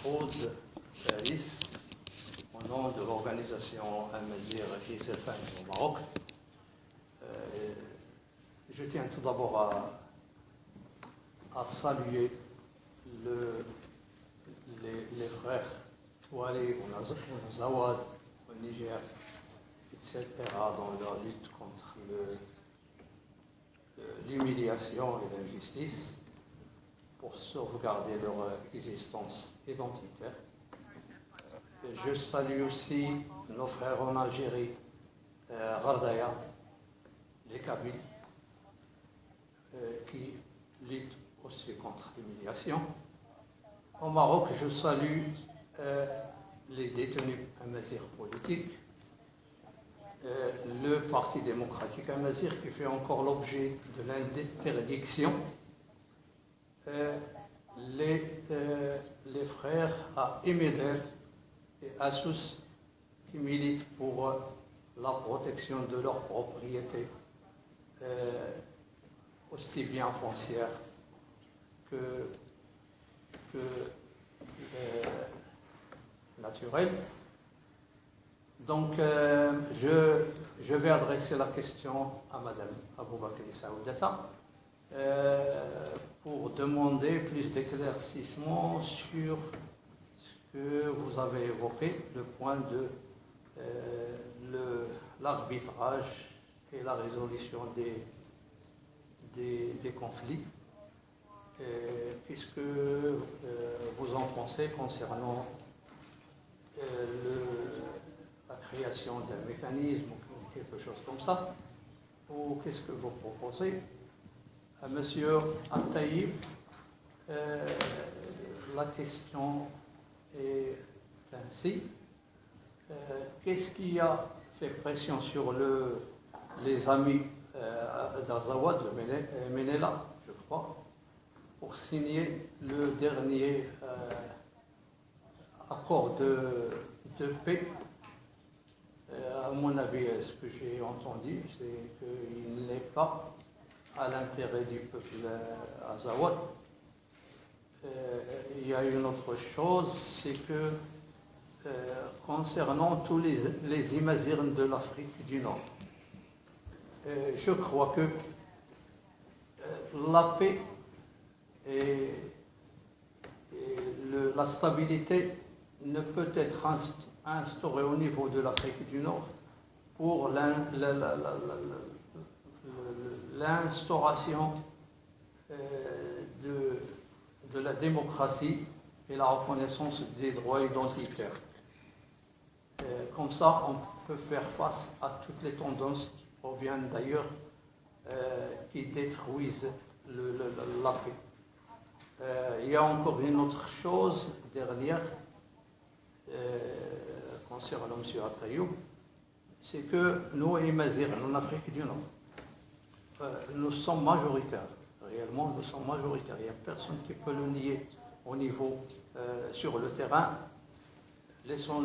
Mahfouz Faris, au nom de l'organisation Al-Mazir Isefan au Maroc. Je tiens tout d'abord à saluer les frères Touareg ou Zawad au Niger, etc., dans leur lutte contre l'humiliation et l'injustice pour sauvegarder leur existence identitaire. Et je salue aussi nos frères en Algérie, Ghardaya, les Kabyles, qui luttent aussi contre l'humiliation. Au Maroc, je salue les détenus amazirs politiques, le Parti démocratique amazir qui fait encore l'objet de l'interdiction, les frères à Emeder et Assous qui militent pour la protection de leurs propriétés, aussi bien foncières que naturelles. Donc, je vais adresser la question à Madame Aboubakry Saoudata pour demander plus d'éclaircissement sur ce que vous avez évoqué, le point de l'arbitrage et la résolution des conflits. Qu'est-ce que vous en pensez concernant la création d'un mécanisme ou quelque chose comme ça, ou qu'est-ce que vous proposez? Monsieur Al-Taïb, la question est ainsi. Qu'est-ce qui a fait pression sur les amis d'Azawad, de Menela, je crois, pour signer le dernier accord de paix? À mon avis, ce que j'ai entendu, c'est qu'il n'est pas à l'intérêt du peuple azawad. Il y a une autre chose, c'est que concernant tous les Imazirs de l'Afrique du Nord, je crois que la paix et la stabilité ne peut être instaurée au niveau de l'Afrique du Nord pour l'instauration de la démocratie et la reconnaissance des droits identitaires. Comme ça, on peut faire face à toutes les tendances qui proviennent d'ailleurs, qui détruisent la paix. Il y a encore une autre chose dernière concernant M. Al-Taïb, c'est que nous, Imazirs, en Afrique du Nord, nous sommes majoritaires. Réellement, nous sommes majoritaires. Il n'y a personne qui peut le nier au niveau, sur le terrain. Laissons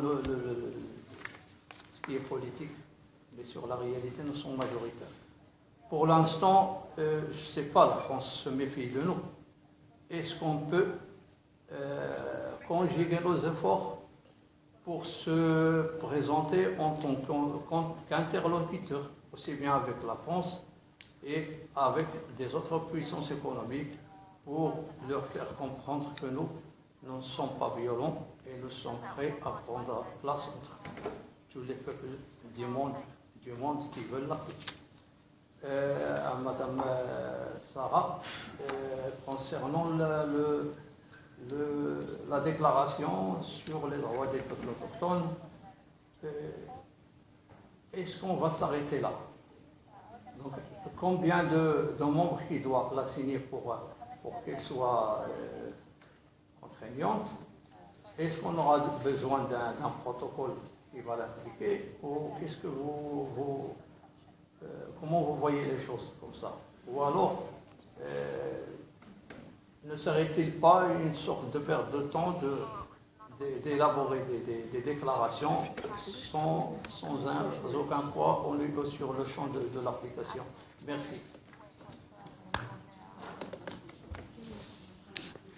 ce qui est politique, mais sur la réalité, nous sommes majoritaires. Pour l'instant, je ne sais pas, la France se méfie de nous. Est-ce qu'on peut conjuguer nos efforts pour se présenter en tant qu'interlocuteur, aussi bien avec la France et avec des autres puissances économiques, pour leur faire comprendre que nous ne sommes pas violents et nous sommes prêts à prendre la place entre tous les peuples du monde qui veulent la paix. À Madame Sarah, concernant la déclaration sur les droits des peuples autochtones, est-ce qu'on va s'arrêter là? Donc, combien de membres qui doivent la signer pour qu'elle soit contraignante? Est-ce qu'on aura besoin d'un protocole qui va l'appliquer, ou qu'est-ce que comment vous voyez les choses comme ça? Ou alors, ne serait-il pas une sorte de perte de temps d'élaborer des déclarations sans aucun poids sur le champ de l'application? Merci.